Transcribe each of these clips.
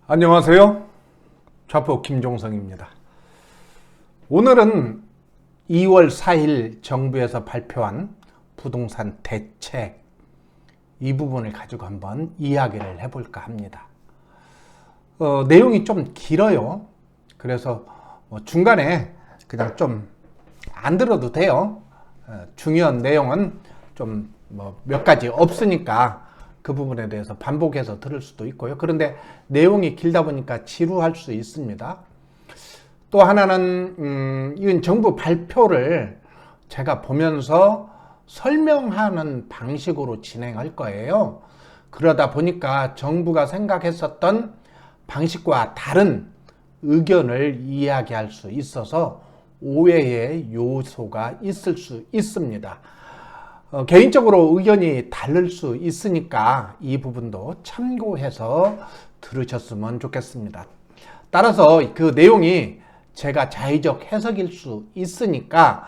안녕하세요. 좌포 김종성입니다. 오늘은 2월 4일 정부에서 발표한 부동산 대책 이 부분을 가지고 한번 이야기를 해볼까 합니다. 내용이 좀 길어요. 그래서 중간에 그냥 좀 안 들어도 돼요. 중요한 내용은 좀 몇 가지 없으니까 그 부분에 대해서 반복해서 들을 수도 있고요. 그런데 내용이 길다 보니까 지루할 수 있습니다. 또 하나는 이건 정부 발표를 제가 보면서 설명하는 방식으로 진행할 거예요. 그러다 보니까 정부가 생각했었던 방식과 다른 의견을 이야기할 수 있어서 오해의 요소가 있을 수 있습니다. 개인적으로 의견이 다를 수 있으니까 이 부분도 참고해서 들으셨으면 좋겠습니다. 따라서 그 내용이 제가 자의적 해석일 수 있으니까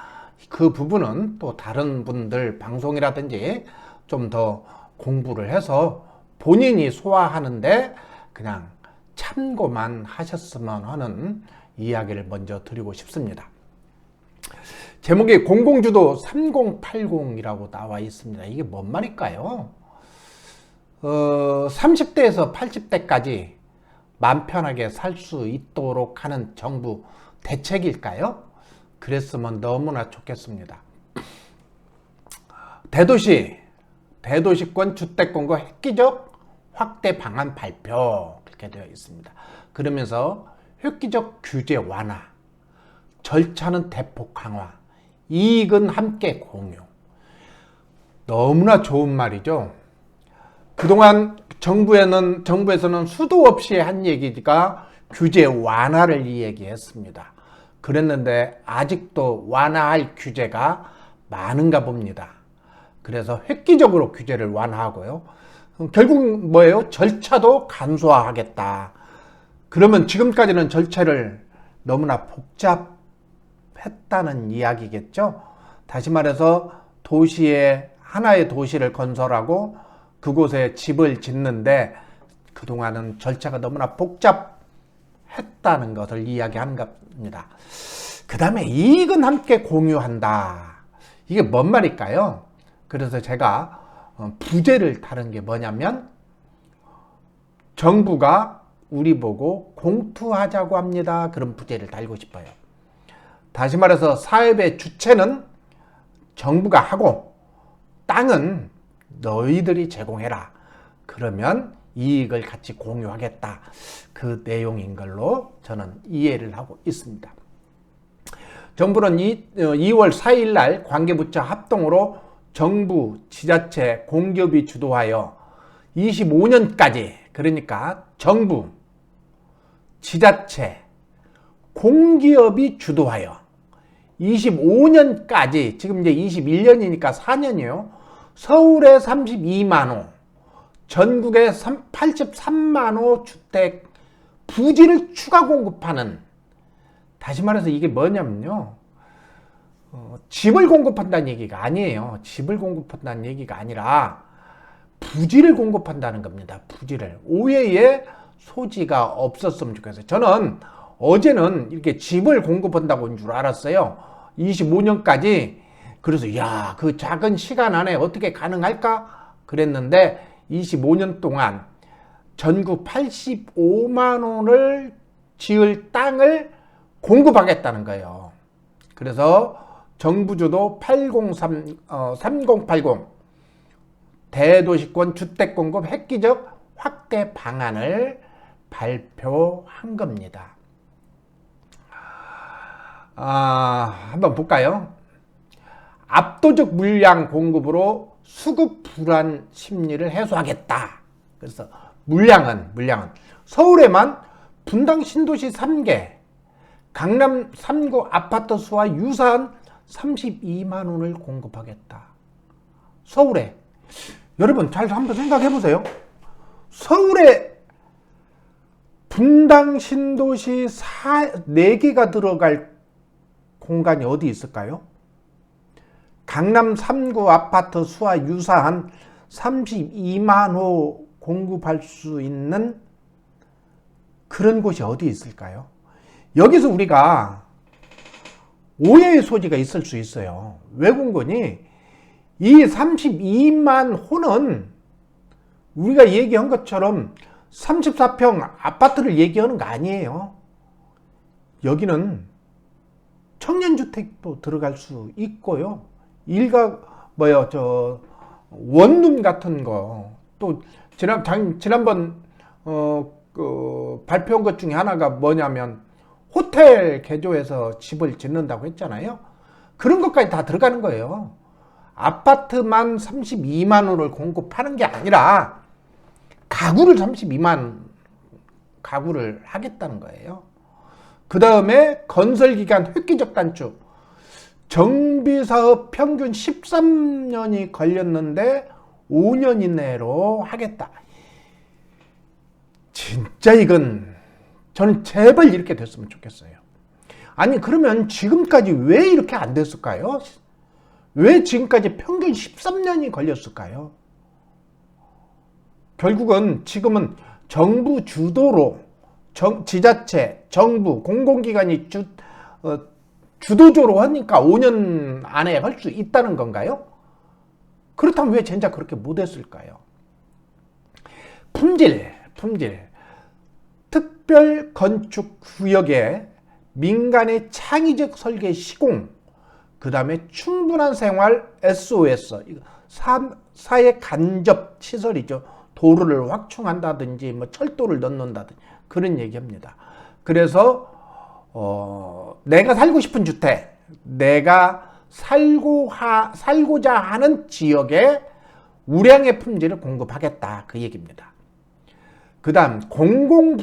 그 부분은 또 다른 분들 방송이라든지 좀 더 공부를 해서 본인이 소화하는데 그냥 참고만 하셨으면 하는 이야기를 먼저 드리고 싶습니다. 제목이 공공주도 3080이라고 나와 있습니다. 이게 뭔 말일까요? 30대에서 80대까지 맘 편하게 살 수 있도록 하는 정부 대책일까요? 그랬으면 너무나 좋겠습니다. 대도시권 주택공급 획기적 확대 방안 발표 그렇게 되어 있습니다. 그러면서 획기적 규제 완화, 절차는 대폭 강화, 이익은 함께 공유. 너무나 좋은 말이죠. 그동안 정부에서는 수도 없이 한 얘기가 규제 완화를 얘기했습니다. 그랬는데 아직도 완화할 규제가 많은가 봅니다. 그래서 획기적으로 규제를 완화하고요. 결국 뭐예요? 절차도 간소화하겠다. 그러면 지금까지는 절차를 너무나 복잡했다는 이야기겠죠. 다시 말해서 하나의 도시를 건설하고 그곳에 집을 짓는데 그동안은 절차가 너무나 복잡했다는 것을 이야기하는 겁니다. 그 다음에 이익은 함께 공유한다. 이게 뭔 말일까요? 그래서 제가 부제를 다룬 게 뭐냐면 정부가 우리 보고 공투하자고 합니다. 그런 부제를 달고 싶어요. 다시 말해서 사업의 주체는 정부가 하고 땅은 너희들이 제공해라. 그러면 이익을 같이 공유하겠다. 그 내용인 걸로 저는 이해를 하고 있습니다. 정부는 2월 4일 날 관계부처 합동으로 정부, 지자체, 공기업이 주도하여 25년까지 그러니까 정부, 지자체, 공기업이 주도하여 25년까지 지금 이제 21년이니까 4년이요. 서울에 32만 호, 전국에 83만 호 주택 부지를 추가 공급하는, 다시 말해서 이게 뭐냐면요. 집을 공급한다는 얘기가 아니에요. 집을 공급한다는 얘기가 아니라 부지를 공급한다는 겁니다. 부지를. 오해의 소지가 없었으면 좋겠어요. 저는 어제는 이렇게 집을 공급한다고인 줄 알았어요. 25년까지. 그래서 그 작은 시간 안에 어떻게 가능할까? 그랬는데 25년 동안 전국 85만 원을 지을 땅을 공급하겠다는 거예요. 그래서 정부주도 3080 대도시권 주택공급 획기적 확대 방안을 발표한 겁니다. 한번 볼까요? 압도적 물량 공급으로 수급 불안 심리를 해소하겠다. 그래서 물량은 서울에만 분당 신도시 3개, 강남 3구 아파트 수와 유사한 32만 원을 공급하겠다. 서울에. 여러분 잘 한번 생각해 보세요. 서울에 분당 신도시 4개가 들어갈 공간이 어디 있을까요? 강남 3구 아파트 수와 유사한 32만 호 공급할 수 있는 그런 곳이 어디 있을까요? 여기서 우리가 오해의 소지가 있을 수 있어요. 왜 그런 거니? 이 32만 호는 우리가 얘기한 것처럼 34평 아파트를 얘기하는 거 아니에요. 여기는 청년주택도 들어갈 수 있고요. 원룸 같은 거, 또 지난번 발표한 것 중에 하나가 뭐냐면 호텔 개조해서 집을 짓는다고 했잖아요. 그런 것까지 다 들어가는 거예요. 아파트만 32만 원을 공급하는 게 아니라 가구를 32만 가구를 하겠다는 거예요. 그 다음에 건설기간 획기적 단축. 정비사업 평균 13년이 걸렸는데 5년 이내로 하겠다. 진짜 이건 저는 제발 이렇게 됐으면 좋겠어요. 아니 그러면 지금까지 왜 이렇게 안 됐을까요? 왜 지금까지 평균 13년이 걸렸을까요? 결국은 지금은 정부 주도로 지자체, 정부, 공공기관이 주도적으로 하니까 5년 안에 할 수 있다는 건가요? 그렇다면 왜 진짜 그렇게 못했을까요? 품질. 특별 건축 구역에 민간의 창의적 설계 시공, 그 다음에 충분한 생활 SOS, 사회 간접 시설이죠. 도로를 확충한다든지 뭐 철도를 넣는다든지 그런 얘기합니다. 그래서 내가 살고 싶은 주택, 내가 살고자 하는 지역에 우량의 품질을 공급하겠다 그 얘기입니다. 그 다음 공공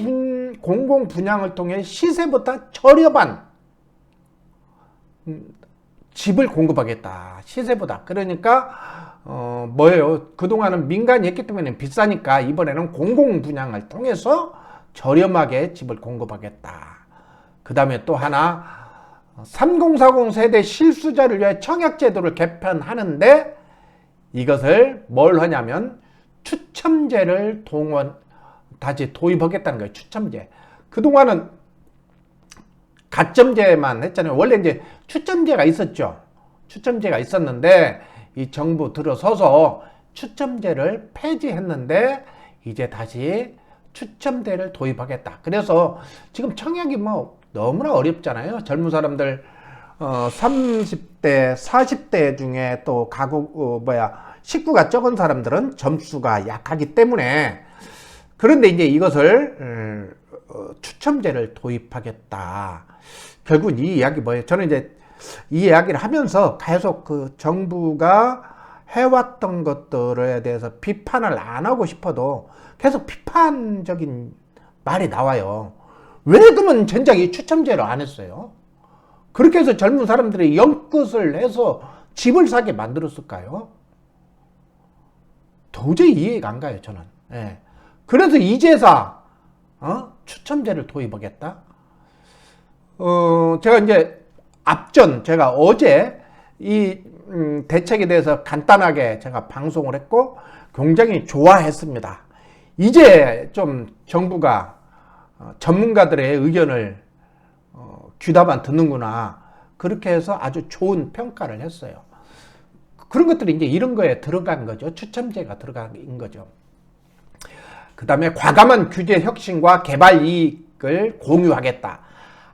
분양을 통해 시세보다 저렴한 집을 공급하겠다. 시세보다. 그러니까 뭐예요? 그동안은 민간이 했기 때문에 비싸니까 이번에는 공공 분양을 통해서 저렴하게 집을 공급하겠다. 그 다음에 또 하나 3040 세대 실수자를 위해 청약제도를 개편하는데 이것을 뭘 하냐면 추첨제를 다시 도입하겠다는 거예요. 추첨제. 그동안은 가점제만 했잖아요. 원래 이제 추첨제가 있었죠. 추첨제가 있었는데 이 정부 들어서서 추첨제를 폐지했는데 이제 다시 추첨제를 도입하겠다. 그래서 지금 청약이 뭐 너무나 어렵잖아요. 젊은 사람들 30대, 40대 중에 또 식구가 적은 사람들은 점수가 약하기 때문에 그런데 이제 이것을 추첨제를 도입하겠다. 결국 이 이야기 뭐예요? 저는 이제 이 이야기를 하면서 계속 그 정부가 해왔던 것들에 대해서 비판을 안 하고 싶어도 계속 비판적인 말이 나와요. 왜 그러면 전작 이 추첨제를 안 했어요? 그렇게 해서 젊은 사람들이 연끝을 해서 집을 사게 만들었을까요? 도저히 이해가 안 가요, 저는. 예. 그래서 이제사 추첨제를 도입하겠다. 제가 이제 제가 어제 이 대책에 대해서 간단하게 제가 방송을 했고 굉장히 좋아했습니다. 이제 좀 정부가 전문가들의 의견을 귀담아 듣는구나. 그렇게 해서 아주 좋은 평가를 했어요. 그런 것들이 이제 이런 거에 들어간 거죠. 추첨제가 들어간 거죠. 그 다음에 과감한 규제 혁신과 개발 이익을 공유하겠다.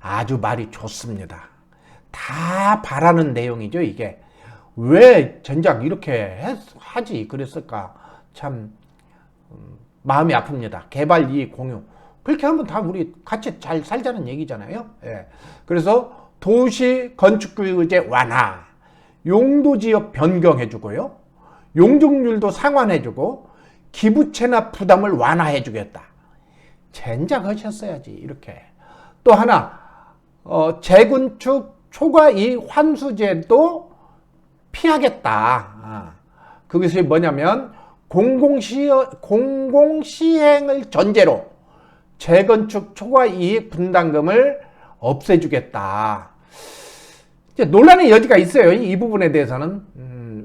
아주 말이 좋습니다. 다 바라는 내용이죠, 이게. 왜 전작 이렇게 하지 그랬을까? 참 마음이 아픕니다. 개발 이익 공유. 그렇게 하면 다 우리 같이 잘 살자는 얘기잖아요. 예. 그래서 도시 건축 규제 완화, 용도 지역 변경해주고요. 용적률도 상환해주고 기부 체납 부담을 완화해주겠다. 젠장 하셨어야지 이렇게. 또 하나 재건축 초과 이익 환수제도 피하겠다. 그것이 뭐냐면 공공시행을 전제로 재건축 초과 이익 분담금을 없애주겠다. 이제 논란의 여지가 있어요. 이 부분에 대해서는.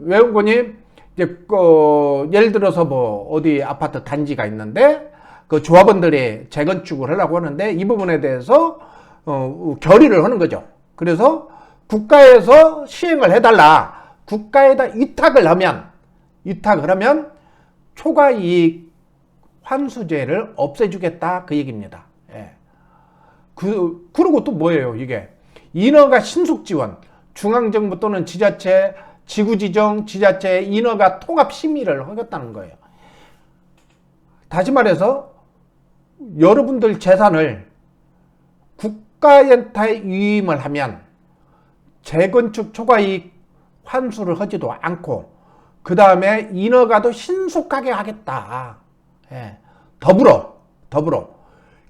외원군이 이제 예를 들어서 뭐 어디 아파트 단지가 있는데 그 조합원들이 재건축을 하려고 하는데 이 부분에 대해서 결의를 하는 거죠. 그래서 국가에서 시행을 해달라. 국가에다 위탁을 하면 초과이익 환수제를 없애주겠다 그 얘기입니다. 예. 그리고 또 뭐예요 이게 인허가 신속지원 중앙정부 또는 지자체 지구지정 지자체 인허가 통합 심의를 하겠다는 거예요. 다시 말해서 여러분들 재산을 국가연타에 위임을 하면 재건축 초과이익 환수를 하지도 않고 그 다음에 인허가도 신속하게 하겠다. 예. 더불어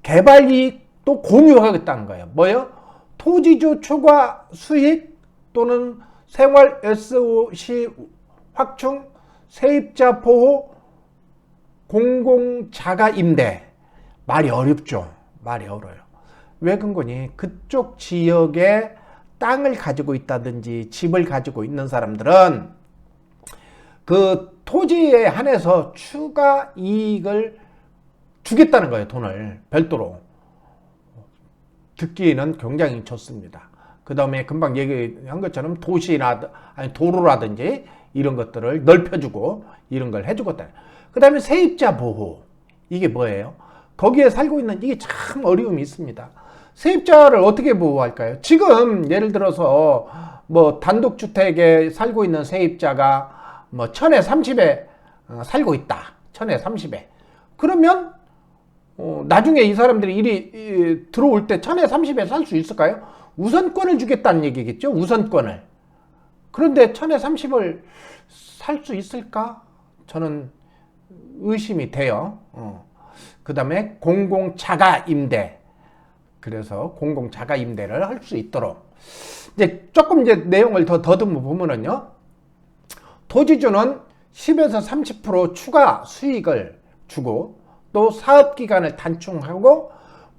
개발이익도 공유하겠다는 거예요. 뭐요? 토지주 초과 수익 또는 생활 SOC 확충 세입자 보호 공공자가 임대. 말이 어렵죠. 말이 어려워요. 왜 근거니 그쪽 지역에 땅을 가지고 있다든지 집을 가지고 있는 사람들은 그 토지에 한해서 추가 이익을 주겠다는 거예요. 돈을 별도로. 듣기에는 굉장히 좋습니다. 그 다음에 금방 얘기한 것처럼 도시나 아니 도로라든지 이런 것들을 넓혀주고 이런 걸 해주겠다. 그 다음에 세입자 보호. 이게 뭐예요? 거기에 살고 있는 이게 참 어려움이 있습니다. 세입자를 어떻게 보호할까요? 지금 예를 들어서 뭐 단독주택에 살고 있는 세입자가 뭐 1000에 30에 살고 있다. 1000에 30에. 그러면 나중에 이 사람들이 일이 들어올 때 1000에 30에 살 수 있을까요? 우선권을 주겠다는 얘기겠죠. 우선권을. 그런데 1000에 30을 살 수 있을까? 저는 의심이 돼요. 그 다음에 공공자가 임대. 그래서 공공자가 임대를 할 수 있도록. 이제 조금 내용을 더 더듬어 보면은요. 토지주는 10에서 30% 추가 수익을 주고 또 사업기간을 단축하고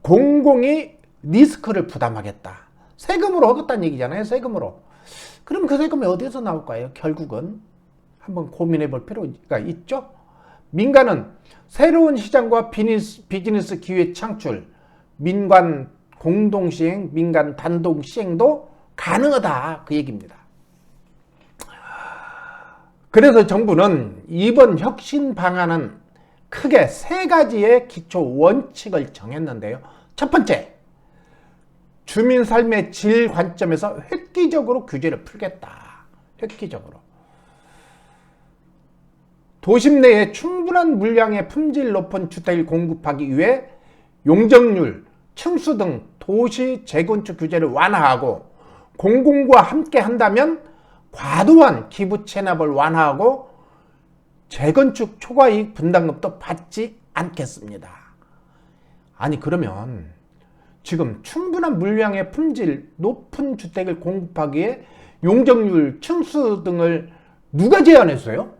공공이 리스크를 부담하겠다. 세금으로 하겠다는 얘기잖아요. 세금으로. 그럼 그 세금이 어디서 나올까요? 결국은 한번 고민해 볼 필요가 있죠. 민간은 새로운 시장과 비즈니스 기회 창출, 민간 공동시행, 민간 단독 시행도 가능하다. 그 얘기입니다. 그래서 정부는 이번 혁신 방안은 크게 3가지의 기초 원칙을 정했는데요. 첫 번째, 주민 삶의 질 관점에서 획기적으로 규제를 풀겠다. 획기적으로. 도심 내에 충분한 물량의 품질 높은 주택을 공급하기 위해 용적률, 층수 등 도시 재건축 규제를 완화하고 공공과 함께 한다면 과도한 기부 체납을 완화하고 재건축 초과이익 분담금도 받지 않겠습니다. 아니 그러면 지금 충분한 물량의 품질 높은 주택을 공급하기에 용적률, 층수 등을 누가 제한했어요?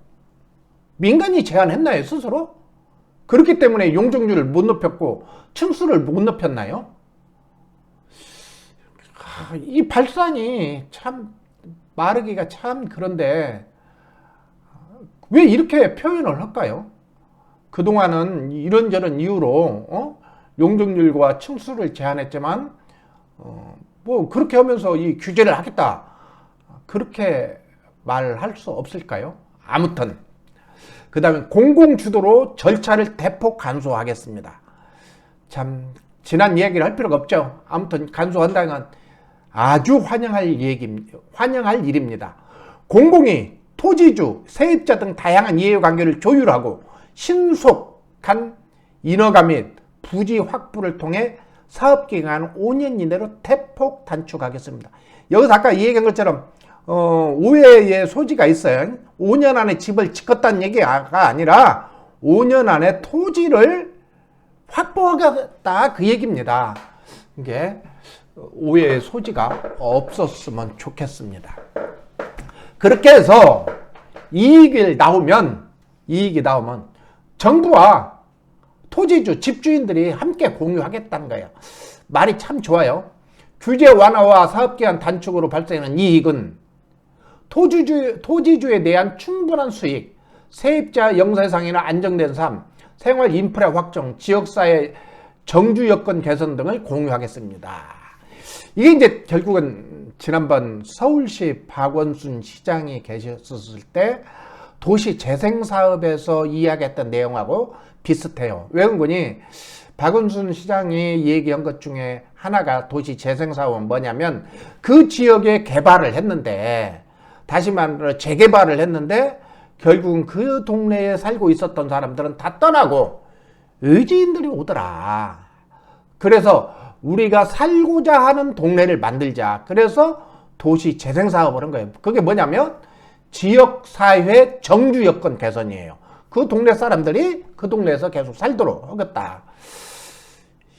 민간이 제한했나요? 스스로? 그렇기 때문에 용적률을 못 높였고 층수를 못 높였나요? 이 발산이 참 말하기가 참 그런데 왜 이렇게 표현을 할까요? 그동안은 이런저런 이유로 용적률과 층수를 제한했지만 뭐 그렇게 하면서 이 규제를 하겠다 그렇게 말할 수 없을까요? 아무튼 그 다음에 공공주도로 절차를 대폭 간소화하겠습니다. 참 지난 이야기를 할 필요가 없죠. 아무튼 간소화한다는 아주 환영할 일입니다. 공공이 토지주, 세입자 등 다양한 이해관계를 조율하고 신속한 인허가 및 부지 확보를 통해 사업기간을 5년 이내로 대폭 단축하겠습니다. 여기서 아까 얘기한 것처럼 오해의 소지가 있어요. 5년 안에 집을 짓겠다는 얘기가 아니라 5년 안에 토지를 확보하겠다 그 얘기입니다. 이게 오해의 소지가 없었으면 좋겠습니다. 그렇게 해서 이익이 나오면 정부와 토지주, 집주인들이 함께 공유하겠다는 거예요. 말이 참 좋아요. 규제 완화와 사업기간 단축으로 발생하는 이익은 토지주에 대한 충분한 수익, 세입자 영세상이나 안정된 삶, 생활 인프라 확정, 지역사회 정주 여건 개선 등을 공유하겠습니다. 이게 이제 결국은 지난번 서울시 박원순 시장이 계셨을 때 도시 재생 사업에서 이야기했던 내용하고 비슷해요. 왜 그러니 박원순 시장이 얘기한 것 중에 하나가 도시 재생 사업은 뭐냐면 그 지역에 개발을 했는데, 다시 말로 재개발을 했는데 결국은 그 동네에 살고 있었던 사람들은 다 떠나고 의지인들이 오더라. 그래서 우리가 살고자 하는 동네를 만들자. 그래서 도시 재생 사업을 한 거예요. 그게 뭐냐면 지역사회 정주 여건 개선이에요. 그 동네 사람들이 그 동네에서 계속 살도록 하겠다.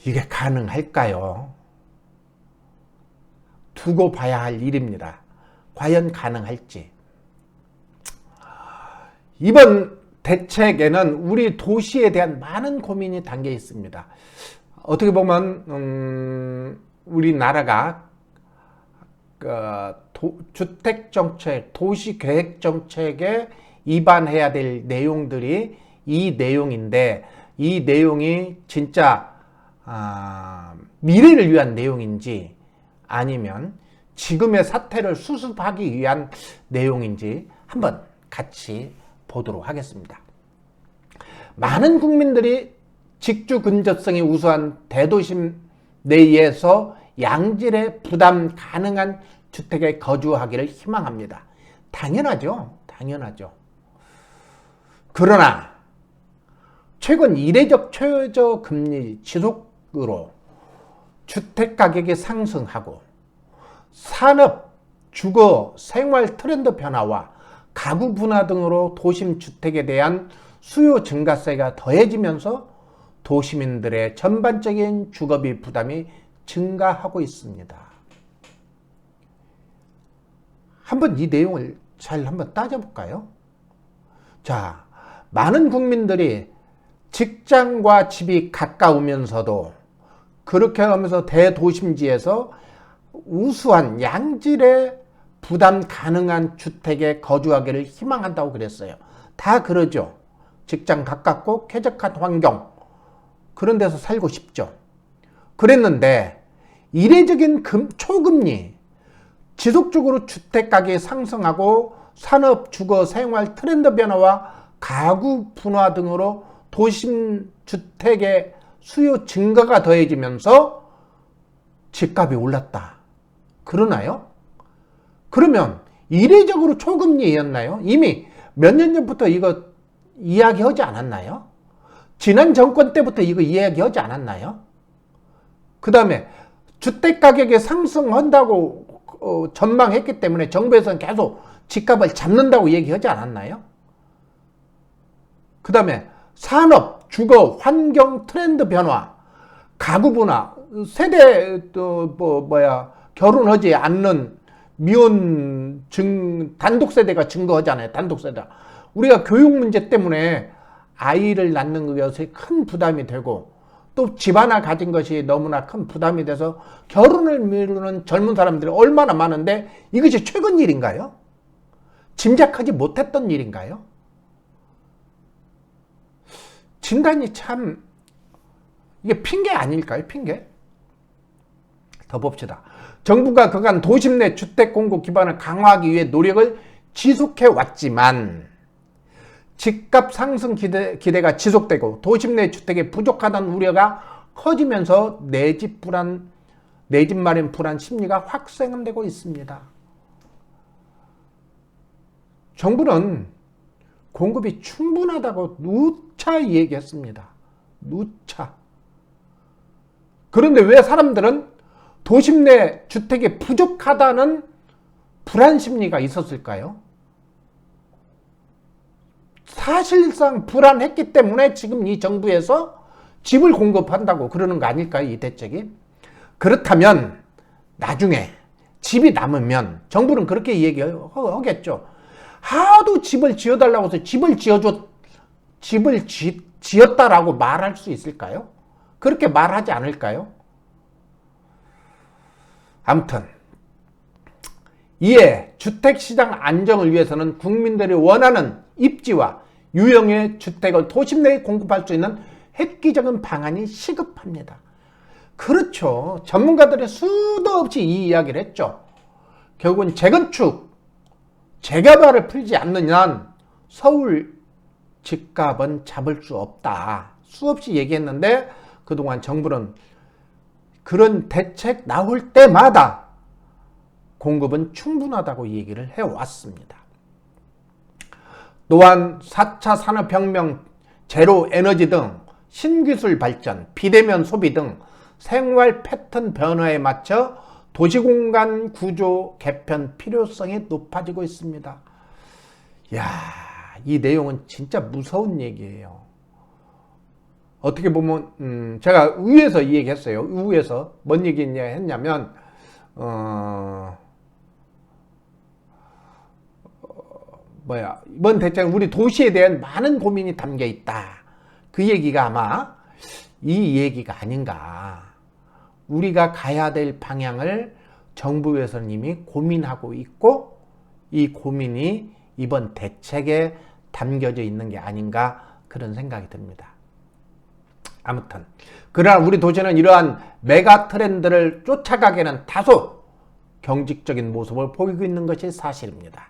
이게 가능할까요? 두고 봐야 할 일입니다. 과연 가능할지. 이번 대책에는 우리 도시에 대한 많은 고민이 담겨 있습니다. 어떻게 보면 우리나라가 주택정책, 도시계획정책에 입안해야 될 내용들이 이 내용인데, 이 내용이 진짜 미래를 위한 내용인지 아니면 지금의 사태를 수습하기 위한 내용인지 한번 같이 보도록 하겠습니다. 많은 국민들이 직주 근접성이 우수한 대도심 내에서 양질의 부담 가능한 주택에 거주하기를 희망합니다. 당연하죠. 당연하죠. 그러나 최근 이례적 최저금리 지속으로 주택가격이 상승하고 산업, 주거, 생활 트렌드 변화와 가구 분화 등으로 도심 주택에 대한 수요 증가세가 더해지면서 도시민들의 전반적인 주거비 부담이 증가하고 있습니다. 한번 이 내용을 잘 한번 따져볼까요? 자, 많은 국민들이 직장과 집이 가까우면서도 그렇게 하면서 대도심지에서 우수한 양질의 부담 가능한 주택에 거주하기를 희망한다고 그랬어요. 다 그러죠. 직장 가깝고 쾌적한 환경, 그런 데서 살고 싶죠. 그랬는데 이례적인 초금리, 지속적으로 주택가격이 상승하고 산업, 주거, 생활 트렌드 변화와 가구 분화 등으로 도심 주택의 수요 증가가 더해지면서 집값이 올랐다. 그러나요? 그러면 이례적으로 초금리였나요? 이미 몇 년 전부터 이거 이야기하지 않았나요? 지난 정권 때부터 이거 이야기하지 않았나요? 그 다음에 주택가격이 상승한다고 전망했기 때문에 정부에서는 계속 집값을 잡는다고 얘기하지 않았나요? 그 다음에 산업, 주거, 환경 트렌드 변화, 가구 분화, 세대 결혼하지 않는 미혼 단독 세대가 증가하잖아요. 단독 세대. 우리가 교육 문제 때문에 아이를 낳는 것이 큰 부담이 되고 또 집 하나 가진 것이 너무나 큰 부담이 돼서 결혼을 미루는 젊은 사람들이 얼마나 많은데 이것이 최근 일인가요? 짐작하지 못했던 일인가요? 진단이 참 이게 핑계 아닐까요? 핑계? 더 봅시다. 정부가 그간 도심 내 주택 공급 기반을 강화하기 위해 노력을 지속해 왔지만 집값 상승 기대가 지속되고 도심 내 주택이 부족하다는 우려가 커지면서 내 집 마련 불안 심리가 확산되고 있습니다. 정부는 공급이 충분하다고 누차 얘기했습니다. 누차. 그런데 왜 사람들은 도심 내 주택이 부족하다는 불안 심리가 있었을까요? 사실상 불안했기 때문에 지금 이 정부에서 집을 공급한다고 그러는 거 아닐까요? 이 대책이. 그렇다면 나중에 집이 남으면 정부는 그렇게 얘기하겠죠. 하도 집을 지어달라고 해서 집을 지었다라고 말할 수 있을까요? 그렇게 말하지 않을까요? 아무튼 이에 주택시장 안정을 위해서는 국민들이 원하는 입지와 유형의 주택을 도심 내에 공급할 수 있는 획기적인 방안이 시급합니다. 그렇죠. 전문가들이 수도 없이 이 이야기를 했죠. 결국은 재건축, 재개발을 풀지 않는 한 서울 집값은 잡을 수 없다. 수없이 얘기했는데 그동안 정부는 그런 대책 나올 때마다 공급은 충분하다고 얘기를 해왔습니다. 또한 4차 산업혁명, 제로 에너지 등 신기술 발전, 비대면 소비 등 생활 패턴 변화에 맞춰 도시공간 구조 개편 필요성이 높아지고 있습니다. 이야, 이 내용은 진짜 무서운 얘기예요. 어떻게 보면 제가 위에서 이 얘기 했어요. 위에서 뭔 얘기 했냐면 이번 대책은 우리 도시에 대한 많은 고민이 담겨 있다. 그 얘기가 아마 이 얘기가 아닌가. 우리가 가야 될 방향을 정부에서 이미 고민하고 있고 이 고민이 이번 대책에 담겨져 있는 게 아닌가 그런 생각이 듭니다. 아무튼 그러나 우리 도시는 이러한 메가 트렌드를 쫓아가기에는 다소 경직적인 모습을 보이고 있는 것이 사실입니다.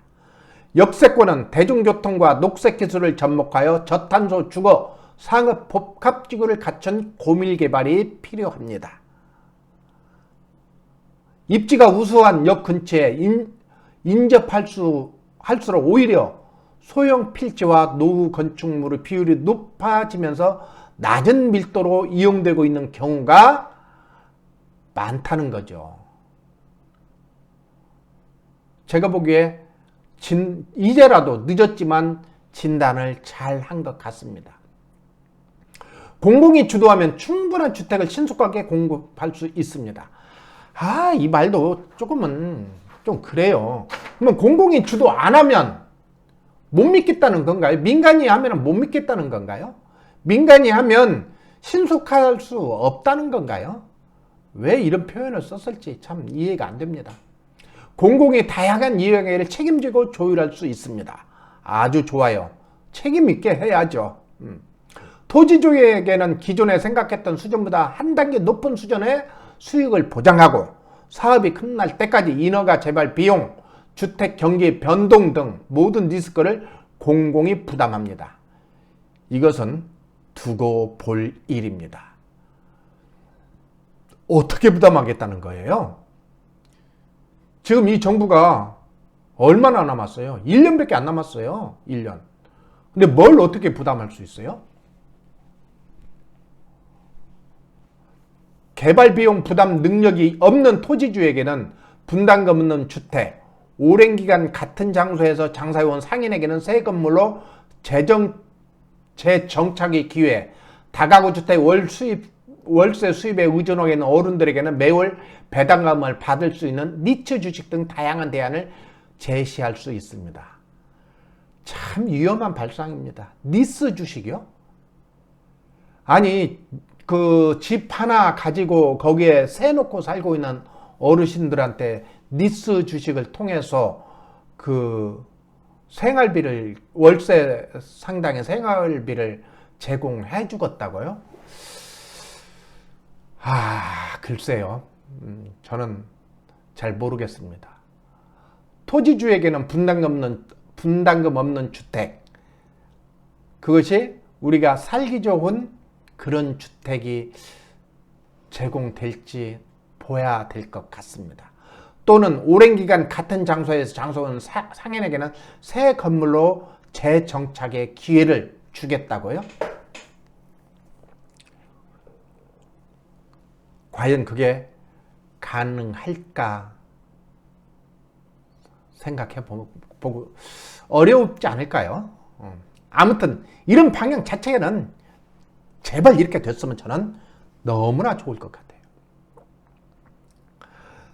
역세권은 대중교통과 녹색기술을 접목하여 저탄소 주거 상업 복합지구를 갖춘 고밀개발이 필요합니다. 입지가 우수한 역 근처에 인접할수록 오히려 소형 필지와 노후 건축물의 비율이 높아지면서 낮은 밀도로 이용되고 있는 경우가 많다는 거죠. 제가 보기에 이제라도 늦었지만 진단을 잘 한 것 같습니다. 공공이 주도하면 충분한 주택을 신속하게 공급할 수 있습니다. 이 말도 조금은 좀 그래요. 그러면 공공이 주도 안 하면 못 믿겠다는 건가요? 민간이 하면 못 믿겠다는 건가요? 민간이 하면 신속할 수 없다는 건가요? 왜 이런 표현을 썼을지 참 이해가 안 됩니다. 공공이 다양한 이용을 책임지고 조율할 수 있습니다. 아주 좋아요. 책임 있게 해야죠. 토지주에게는 기존에 생각했던 수준보다 한 단계 높은 수준의 수익을 보장하고 사업이 끝날 때까지 인허가 재발 비용, 주택 경기 변동 등 모든 리스크를 공공이 부담합니다. 이것은 두고 볼 일입니다. 어떻게 부담하겠다는 거예요? 지금 이 정부가 얼마나 남았어요? 1년밖에 안 남았어요. 1년. 근데 뭘 어떻게 부담할 수 있어요? 개발 비용 부담 능력이 없는 토지주에게는 분담금 없는 주택, 오랜 기간 같은 장소에서 장사해온 상인에게는 새 건물로 재정착의 기회, 다가구 주택 월세 수입에 의존하게 있는 어른들에게는 매월 배당금을 받을 수 있는 니츠 주식 등 다양한 대안을 제시할 수 있습니다. 참 위험한 발상입니다. 니스 주식이요? 아니 그 집 하나 가지고 거기에 새 놓고 살고 있는 어르신들한테 니스 주식을 통해서 그 생활비를 월세 상당의 생활비를 제공해 주겠다고요? 글쎄요. 저는 잘 모르겠습니다. 토지주에게는 분담금 없는 주택, 그것이 우리가 살기 좋은 그런 주택이 제공될지 봐야 될 것 같습니다. 또는 오랜 기간 같은 장소에서 장소한 상인에게는 새 건물로 재정착의 기회를 주겠다고요? 과연 그게 가능할까 생각해보고 어렵지 않을까요? 아무튼 이런 방향 자체는 제발 이렇게 됐으면 저는 너무나 좋을 것 같아요.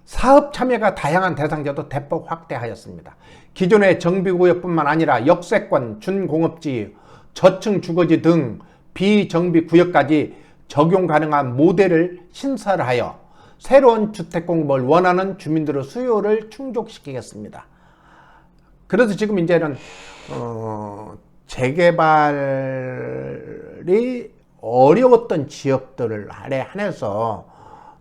사업 참여가 다양한 대상자도 대폭 확대하였습니다. 기존의 정비구역뿐만 아니라 역세권, 준공업지, 저층 주거지 등 비정비구역까지 적용 가능한 모델을 신설하여 새로운 주택 공급을 원하는 주민들의 수요를 충족시키겠습니다. 그래서 지금 이제는 재개발이 어려웠던 지역들을 한해서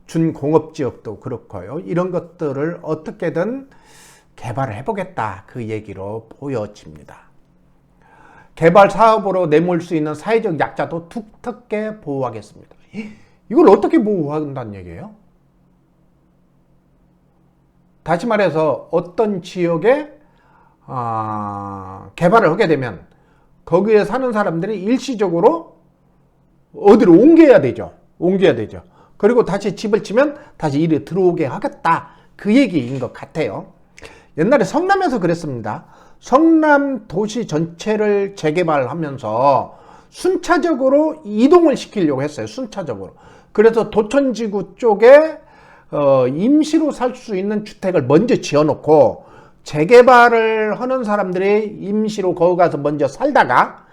준공업지역도 그렇고요. 이런 것들을 어떻게든 개발을 해보겠다, 그 얘기로 보여집니다. 개발 사업으로 내몰 수 있는 사회적 약자도 두텁게 보호하겠습니다. 이걸 어떻게 보호한다는 얘기예요? 다시 말해서 어떤 지역에 개발을 하게 되면 거기에 사는 사람들이 일시적으로 어디로 옮겨야 되죠. 그리고 다시 집을 치면 다시 일이 들어오게 하겠다, 그 얘기인 것 같아요. 옛날에 성남에서 그랬습니다. 성남 도시 전체를 재개발하면서 순차적으로 이동을 시키려고 했어요. 순차적으로. 그래서 도천지구 쪽에 임시로 살 수 있는 주택을 먼저 지어놓고 재개발을 하는 사람들이 임시로 거기 가서 먼저 살다가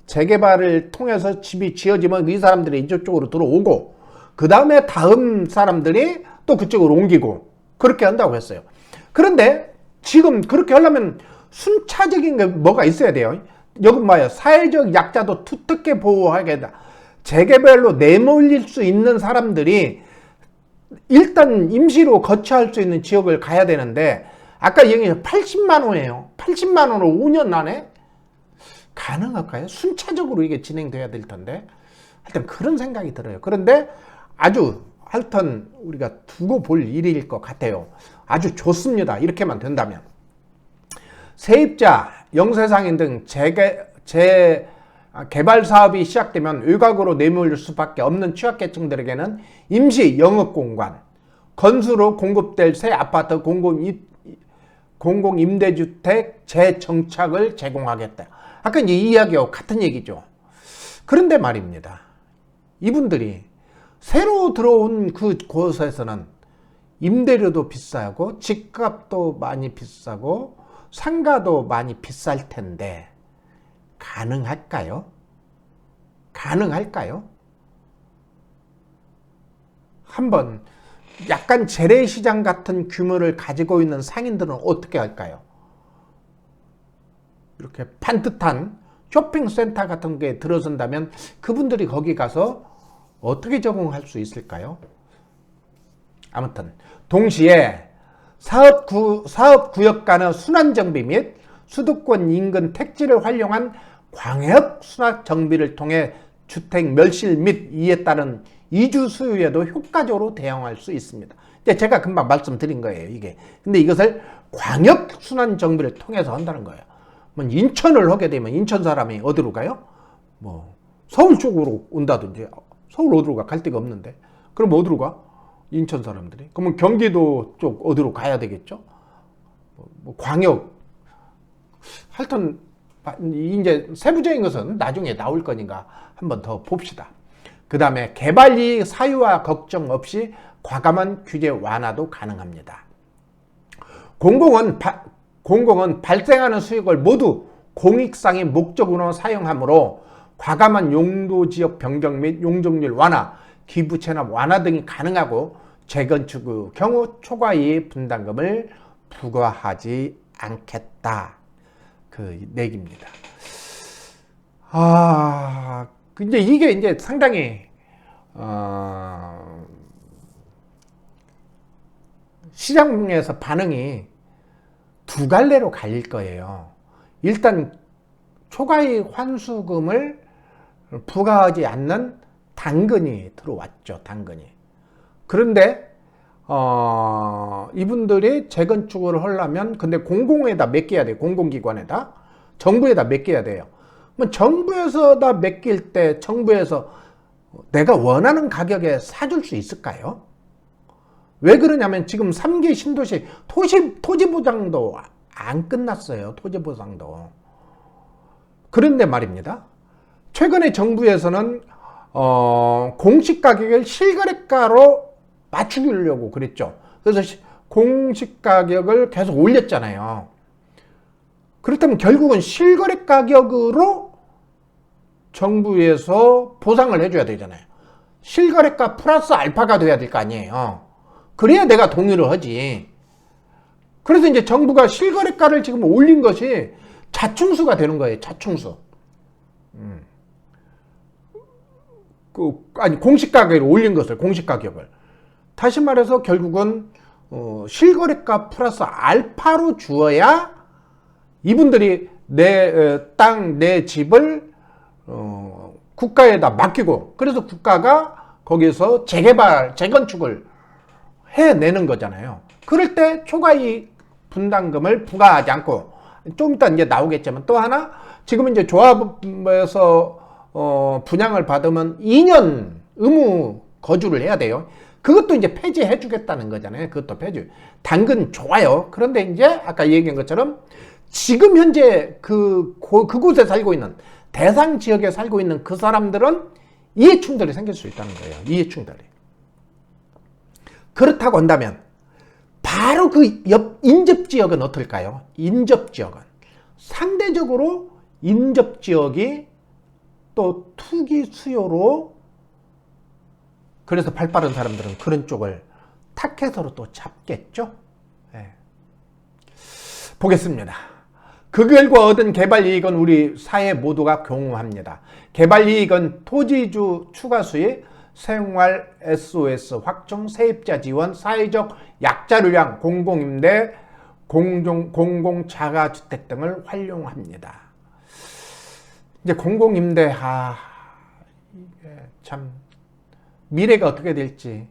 재개발을 통해서 집이 지어지면 이 사람들이 이쪽으로 들어오고 그 다음에 다음 사람들이 또 그쪽으로 옮기고 그렇게 한다고 했어요. 그런데 지금 그렇게 하려면 순차적인 게 뭐가 있어야 돼요. 여기 뭐예요? 사회적 약자도 두텁게 보호하겠다. 재개발로 내몰릴 수 있는 사람들이 일단 임시로 거처할 수 있는 지역을 가야 되는데 아까 얘기한 80만 원이에요. 80만 원으로 5년 안에 가능할까요? 순차적으로 이게 진행돼야 될 텐데 하여튼 그런 생각이 들어요. 그런데 아주 하여튼 우리가 두고 볼 일일 것 같아요. 아주 좋습니다. 이렇게만 된다면. 세입자, 영세상인 등 개발 사업이 시작되면 외곽으로 내몰릴 수밖에 없는 취약계층들에게는 임시 영업공간, 건수로 공급될 새 아파트 공공임대주택 재정착을 제공하겠다. 아까 이제 이 이야기하고 같은 얘기죠. 그런데 말입니다. 이분들이 새로 들어온 그곳에서는 임대료도 비싸고 집값도 많이 비싸고 상가도 많이 비쌀 텐데 가능할까요? 한번 약간 재래시장 같은 규모를 가지고 있는 상인들은 어떻게 할까요? 이렇게 반듯한 쇼핑센터 같은 게 들어선다면 그분들이 거기 가서 어떻게 적응할 수 있을까요? 아무튼 동시에 사업구역 간의 순환정비 및 수도권 인근 택지를 활용한 광역 순환정비를 통해 주택 멸실 및 이에 따른 이주 수요에도 효과적으로 대응할 수 있습니다. 제가 금방 말씀드린 거예요, 이게. 근데 이것을 광역 순환정비를 통해서 한다는 거예요. 뭐 인천을 하게 되면 인천 사람이 어디로 가요? 뭐 서울 쪽으로 온다든지. 서울 어디로 가? 갈 데가 없는데. 그럼 어디로 가? 인천 사람들이. 그러면 경기도 쪽 어디로 가야 되겠죠? 뭐 광역. 하여튼 이제 세부적인 것은 나중에 나올 거니까 한번 더 봅시다. 그 다음에 개발이익 사유화 걱정 없이 과감한 규제 완화도 가능합니다. 공공은 발생하는 수익을 모두 공익상의 목적으로 사용하므로 과감한 용도지역 변경 및 용적률 완화, 기부 체납 완화 등이 가능하고 재건축의 경우 초과이익 분담금을 부과하지 않겠다. 그 얘기입니다. 근데 이게 이제 상당히 시장에서 반응이 두 갈래로 갈릴 거예요. 일단 초과이익 환수금을 부과하지 않는 당근이 들어왔죠. 당근이. 그런데 이분들이 재건축을 하려면 근데 공공에다 맡겨야 돼요. 공공기관에다. 정부에다 맡겨야 돼요. 그럼 정부에서다 맡길 때 정부에서 내가 원하는 가격에 사줄 수 있을까요? 왜 그러냐면 지금 3기 신도시 토지보장도 안 끝났어요. 토지보장도. 그런데 말입니다. 최근에 정부에서는 공시가격을 실거래가로 맞추려고 그랬죠. 그래서 공시가격을 계속 올렸잖아요. 그렇다면 결국은 실거래가격으로 정부에서 보상을 해줘야 되잖아요. 실거래가 플러스 알파가 돼야 될 거 아니에요. 그래야 내가 동의를 하지. 그래서 이제 정부가 실거래가를 지금 올린 것이 자충수가 되는 거예요. 자충수. 아니 공시 가격을 올린 것을 공시 가격을 다시 말해서 결국은 실거래가 플러스 알파로 주어야 이분들이 내 땅, 내 집을 국가에다 맡기고 그래서 국가가 거기서 재개발, 재건축을 해내는 거잖아요. 그럴 때 초과이익 분담금을 부과하지 않고 좀 이따 이제 나오겠지만 또 하나 지금 이제 조합에서 분양을 받으면 2년 의무 거주를 해야 돼요. 그것도 이제 폐지해 주겠다는 거잖아요. 그것도 폐지. 당근 좋아요. 그런데 이제 아까 얘기한 것처럼 지금 현재 그곳에 살고 있는 대상 지역에 살고 있는 그 사람들은 이해충돌이 생길 수 있다는 거예요. 이해충돌이. 그렇다고 한다면 바로 그 옆 인접지역은 어떨까요? 인접지역은 상대적으로 인접지역이 또 투기 수요로 그래서 발 빠른 사람들은 그런 쪽을 타켓으로 또 잡겠죠. 네. 보겠습니다. 그 결과 얻은 개발이익은 우리 사회 모두가 공유합니다. 개발이익은 토지주 추가 수익, 생활 SOS 확충, 세입자 지원, 사회적 약자류량, 공공임대, 공공자가주택 등을 활용합니다. 이제 공공임대, 이게 참 미래가 어떻게 될지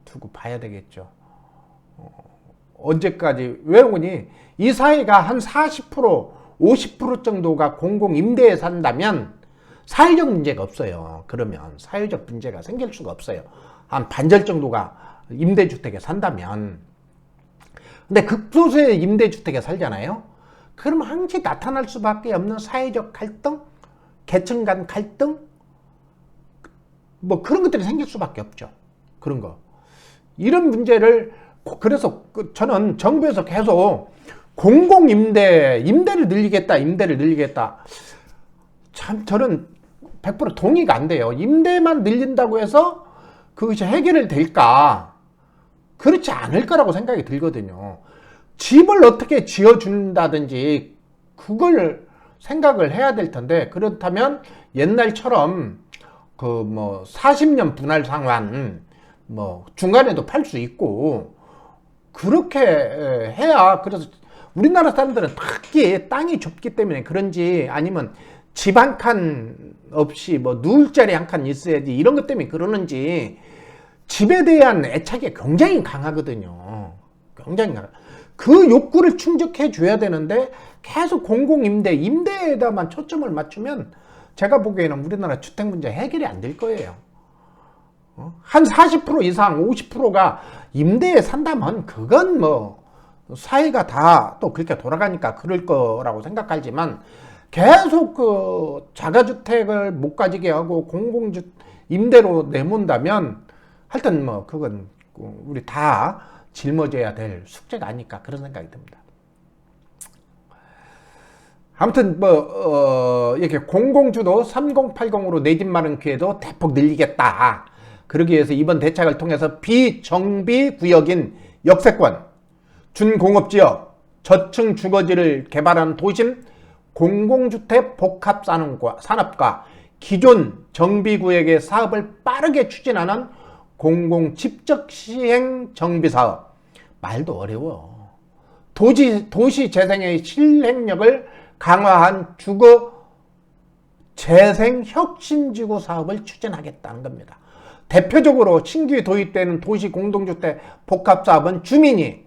두고 봐야 되겠죠. 언제까지 왜냐면 이 사회가 한 40%, 50% 정도가 공공임대에 산다면 사회적 문제가 없어요. 그러면 사회적 문제가 생길 수가 없어요. 한 반절 정도가 임대주택에 산다면. 근데 극소수의 임대주택에 살잖아요. 그럼 항상 나타날 수밖에 없는 사회적 갈등, 계층 간 갈등, 뭐 그런 것들이 생길 수밖에 없죠. 그런 거. 이런 문제를 그래서 저는 정부에서 계속 임대를 늘리겠다. 참 저는 100% 동의가 안 돼요. 임대만 늘린다고 해서 그것이 해결이 될까? 그렇지 않을 거라고 생각이 들거든요. 집을 어떻게 지어준다든지 그걸 생각을 해야 될 텐데 그렇다면 옛날처럼 40년 분할 상환 중간에도 팔 수 있고 그렇게 해야 그래서 우리나라 사람들은 특히 땅이 좁기 때문에 그런지 아니면 집 한 칸 없이 누울 자리 한 칸 있어야지 이런 것 때문에 그러는지 집에 대한 애착이 굉장히 강하거든요. 굉장히 강하. 그 욕구를 충족해 줘야 되는데 계속 임대에다만 초점을 맞추면 제가 보기에는 우리나라 주택 문제 해결이 안 될 거예요. 한 40% 이상 50%가 임대에 산다면 그건 사회가 다 또 그렇게 돌아가니까 그럴 거라고 생각하지만 계속 자가주택을 못 가지게 하고 임대로 내몬다면 하여튼 그건 우리 다 짊어져야 될 숙제가 아닐까 그런 생각이 듭니다. 아무튼 이렇게 공공주도 3080으로 내 집 마련 기회도 대폭 늘리겠다. 그러기 위해서 이번 대책을 통해서 비정비 구역인 역세권, 준공업지역, 저층 주거지를 개발하는 도심 공공주택 복합산업과 기존 정비구역의 사업을 빠르게 추진하는 공공집적시행 정비사업. 말도 어려워. 도시 재생의 실행력을 강화한 주거 재생 혁신지구 사업을 추진하겠다는 겁니다. 대표적으로 신규 도입되는 도시 공동주택 복합사업은 주민이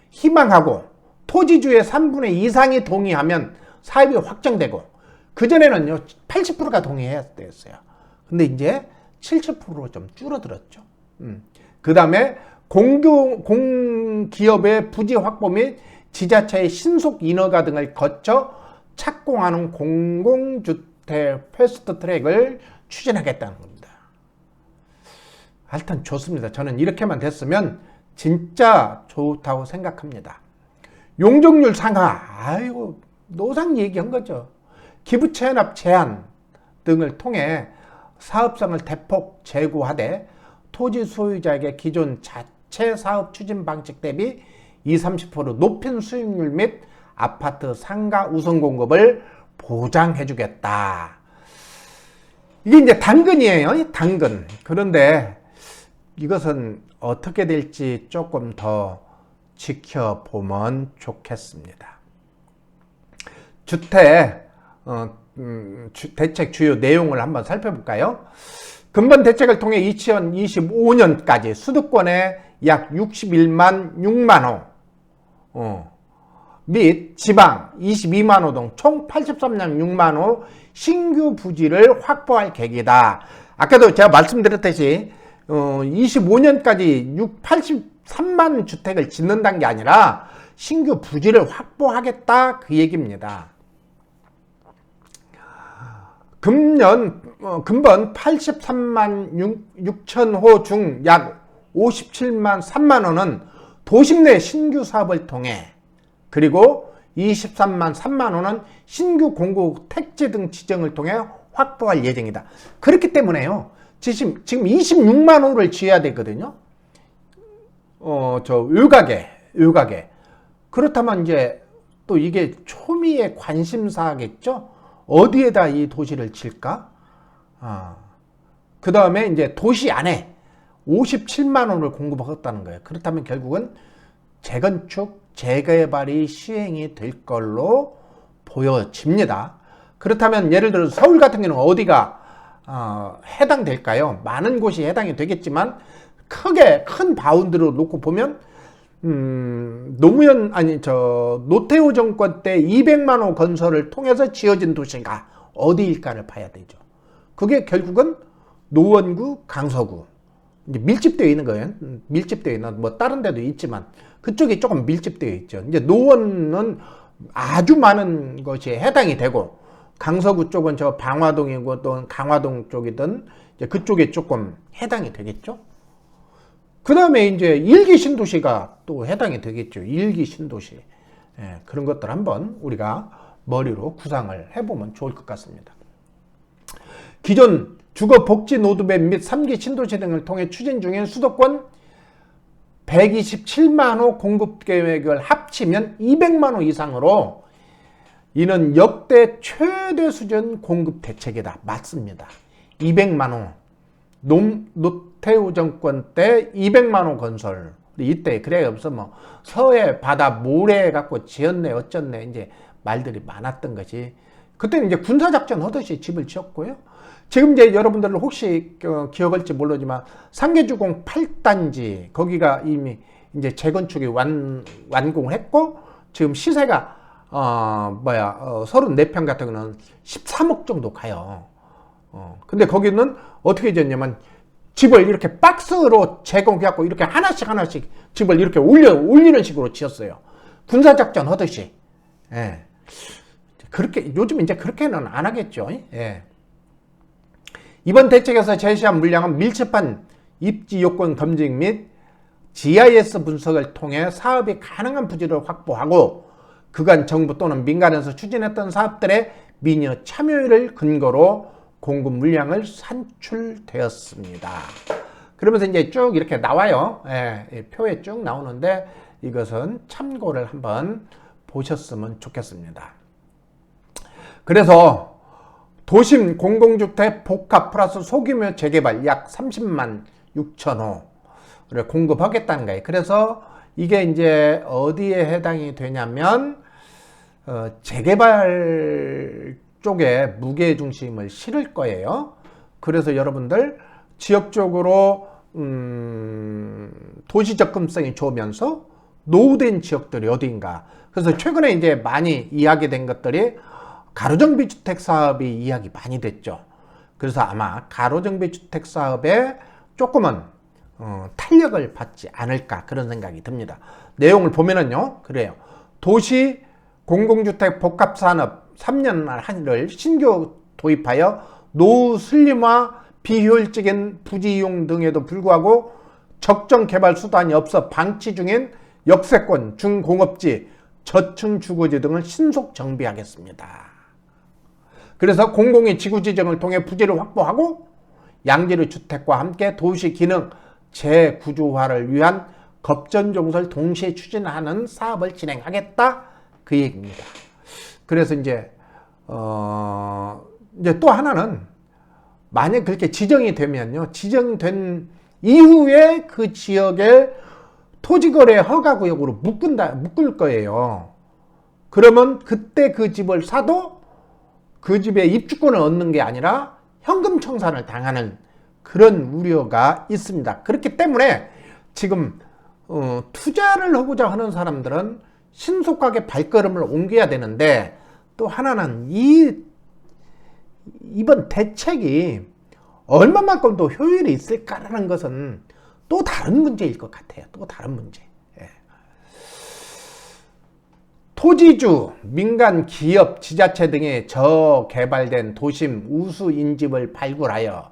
희망하고 토지주의 3분의 2 이상이 동의하면 사업이 확정되고 그전에는요 80%가 동의해야 됐어요. 근데 이제 70%로 좀 줄어들었죠. 그 다음에 공기업의 부지 확보 및 지자체의 신속 인허가 등을 거쳐 착공하는 공공주택 패스트트랙을 추진하겠다는 겁니다. 하여튼 좋습니다. 저는 이렇게만 됐으면 진짜 좋다고 생각합니다. 용적률 상하, 노상 얘기한 거죠. 기부채납 제한 등을 통해 사업성을 대폭 제고하되 토지 소유자에게 기존 자체 사업 추진 방식 대비 20-30% 높은 수익률 및 아파트 상가 우선 공급을 보장해 주겠다. 이게 이제 당근이에요. 당근. 그런데 이것은 어떻게 될지 조금 더 지켜보면 좋겠습니다. 주택 대책 주요 내용을 한번 살펴볼까요? 근본 대책을 통해 2025년까지 수도권에 약 61만 6만 호 및 지방 22만 호 등 총 83만 6만 호 신규 부지를 확보할 계획이다. 아까도 제가 말씀드렸듯이 25년까지 83만 주택을 짓는다는 게 아니라 신규 부지를 확보하겠다 그 얘기입니다. 근본 83만 6천 호 중 약 57만 3만 호는 도심 내 신규 사업을 통해, 그리고 23만 3만 호는 신규 공급 택지 등 지정을 통해 확보할 예정이다. 그렇기 때문에요. 지금 26만 호를 지어야 되거든요. 외곽에. 그렇다면 이제 또 이게 초미의 관심사겠죠? 어디에다 이 도시를 칠까? 그 다음에 이제 도시 안에 57만 호를 공급하겠다는 거예요. 그렇다면 결국은 재건축, 재개발이 시행이 될 걸로 보여집니다. 그렇다면 예를 들어 서울 같은 경우는 어디가 해당될까요? 많은 곳이 해당이 되겠지만 큰 바운드로 놓고 보면 노태우 정권 때 200만 호 건설을 통해서 지어진 도시가 어디일까를 봐야 되죠. 그게 결국은 노원구, 강서구. 이제 밀집되어 있는 거예요. 밀집되어 있는, 뭐 다른 데도 있지만 그쪽이 조금 밀집되어 있죠. 이제 노원은 아주 많은 것이 해당이 되고, 강서구 쪽은 저 방화동이고 또 강화동 쪽이든 이제 그쪽에 조금 해당이 되겠죠. 그 다음에 이제 일기 신도시가 또 해당이 되겠죠. 일기 신도시. 그런 것들 한번 우리가 머리로 구상을 해보면 좋을 것 같습니다. 기존 주거복지 노드맵 및 3기 신도시 등을 통해 추진 중인 수도권 127만 호 공급 계획을 합치면 200만 호 이상으로, 이는 역대 최대 수준 공급 대책이다. 맞습니다. 200만 호. 노태우 정권 때 200만 호 건설. 이때 그래 없어 뭐 서해 바다 모래 갖고 지었네 어쩌네 이제 말들이 많았던 것이, 그때는 이제 군사작전 하듯이 집을 지었고요. 지금 이제 여러분들 혹시 기억할지 모르지만 상계주공 8단지 거기가 이미 이제 재건축이 완공을 했고, 지금 시세가 34평 같은 거는 13억 정도 가요. 근데 거기는 어떻게 지었냐면 집을 이렇게 박스로 제공해갖고 이렇게 하나씩 집을 이렇게 올리는 식으로 지었어요. 군사작전 하듯이. 예. 그렇게, 요즘 이제 그렇게는 안 하겠죠. 예. 이번 대책에서 제시한 물량은 밀접한 입지 요건 검증 및 GIS 분석을 통해 사업이 가능한 부지를 확보하고, 그간 정부 또는 민간에서 추진했던 사업들의 민여 참여율을 근거로 공급 물량을 산출되었습니다. 그러면서 이제 쭉 이렇게 나와요. 표에 쭉 나오는데 이것은 참고를 한번 보셨으면 좋겠습니다. 그래서 도심 공공주택 복합 플러스 소규모 재개발 약 30만 6천 호를 공급하겠다는 거예요. 그래서 이게 이제 어디에 해당이 되냐면 재개발 쪽에 무게중심을 실을 거예요. 그래서 여러분들 지역적으로 도시 접근성이 좋으면서 노후된 지역들이 어디인가. 그래서 최근에 이제 많이 이야기된 것들이 가로정비 주택 사업이 이야기 많이 됐죠. 그래서 아마 가로정비 주택 사업에 조금은 탄력을 받지 않을까 그런 생각이 듭니다. 내용을 보면은요, 그래요. 도시 공공주택 복합산업 3년을 신규 도입하여 노후 슬림화 비효율적인 부지 이용 등에도 불구하고 적정 개발 수단이 없어 방치 중인 역세권, 중공업지, 저층 주거지 등을 신속 정비하겠습니다. 그래서 공공의 지구 지정을 통해 부지를 확보하고 양지의 주택과 함께 도시 기능 재구조화를 위한 겁전종설 동시에 추진하는 사업을 진행하겠다 그 얘기입니다. 그래서 이제 또 하나는 만약 그렇게 지정이 되면요, 지정된 이후에 그 지역의 토지거래 허가구역으로 묶을 거예요. 그러면 그때 그 집을 사도 그 집의 입주권을 얻는 게 아니라 현금 청산을 당하는 그런 우려가 있습니다. 그렇기 때문에 지금 투자를 하고자 하는 사람들은 신속하게 발걸음을 옮겨야 되는데, 또 하나는 이번 대책이 얼마만큼 또 효율이 있을까라는 것은 또 다른 문제일 것 같아요. 또 다른 문제. 예. 토지주, 민간 기업, 지자체 등의 저개발된 도심 우수 인집을 발굴하여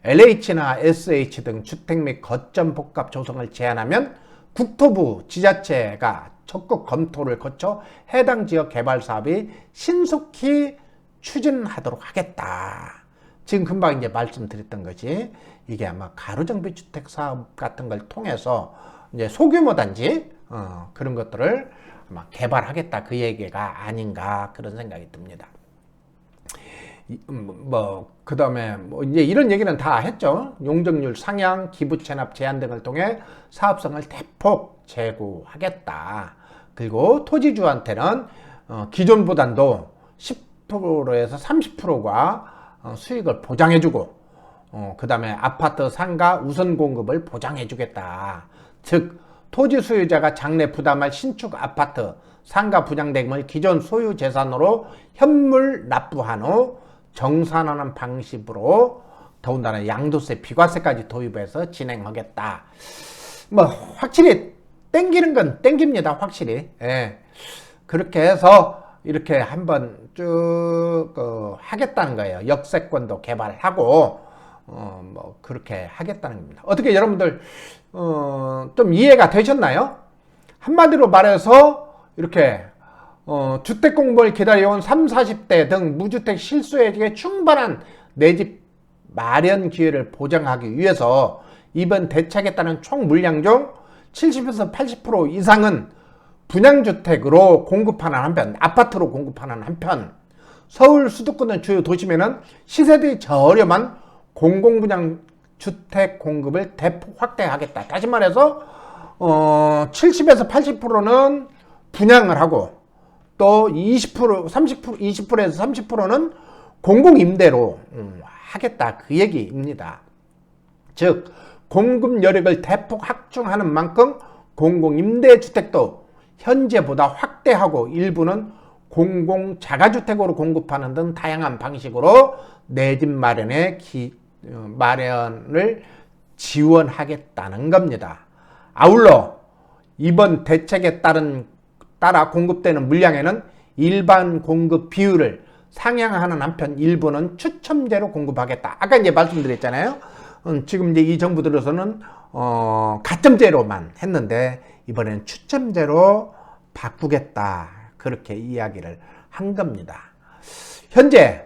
LH나 SH 등 주택 및 거점 복합 조성을 제한하면 국토부, 지자체가 적극 검토를 거쳐 해당 지역 개발 사업이 신속히 추진하도록 하겠다. 지금 금방 이제 말씀드렸던 거지. 이게 아마 가로정비 주택 사업 같은 걸 통해서 이제 소규모 단지 그런 것들을 아마 개발하겠다, 그 얘기가 아닌가 그런 생각이 듭니다. 그 다음에 이제 이런 얘기는 다 했죠. 용적률 상향, 기부 체납 제한 등을 통해 사업성을 대폭 제고하겠다. 그리고 토지주한테는 기존보단도 10%에서 30%가 수익을 보장해주고, 그 다음에 아파트 상가 우선 공급을 보장해주겠다. 즉 토지 소유자가 장래 부담할 신축 아파트 상가 분양대금을 기존 소유 재산으로 현물 납부한 후 정산하는 방식으로, 더군다나 양도세, 비과세까지 도입해서 진행하겠다. 확실히 땡기는 건 땡깁니다. 확실히. 예. 그렇게 해서 이렇게 한번 쭉 하겠다는 거예요. 역세권도 개발하고 그렇게 하겠다는 겁니다. 어떻게 여러분들 좀 이해가 되셨나요? 한마디로 말해서 이렇게 주택 공급을 기다려온 30, 40대 등 무주택 실수요자에게 충분한 내 집 마련 기회를 보장하기 위해서 이번 대책에 따른 총 물량 중 70에서 80% 이상은 분양주택으로 공급하는 한편, 아파트로 공급하는 한편, 서울 수도권 주요 도심에는 시세대비 저렴한 공공분양주택 공급을 대폭 확대하겠다. 다시 말해서 70에서 80%는 분양을 하고, 또 20%, 30%, 20%에서 30%는 공공임대로 하겠다, 그 얘기입니다. 즉 공급 여력을 대폭 확충하는 만큼 공공임대주택도 현재보다 확대하고 일부는 공공자가주택으로 공급하는 등 다양한 방식으로 내 집 마련을 지원하겠다는 겁니다. 아울러 이번 대책에 따라 공급되는 물량에는 일반 공급 비율을 상향하는 한편 일부는 추첨제로 공급하겠다. 아까 이제 말씀드렸잖아요. 지금 이제 이 정부 들어서는 가점제로만 했는데 이번에는 추첨제로 바꾸겠다, 그렇게 이야기를 한 겁니다. 현재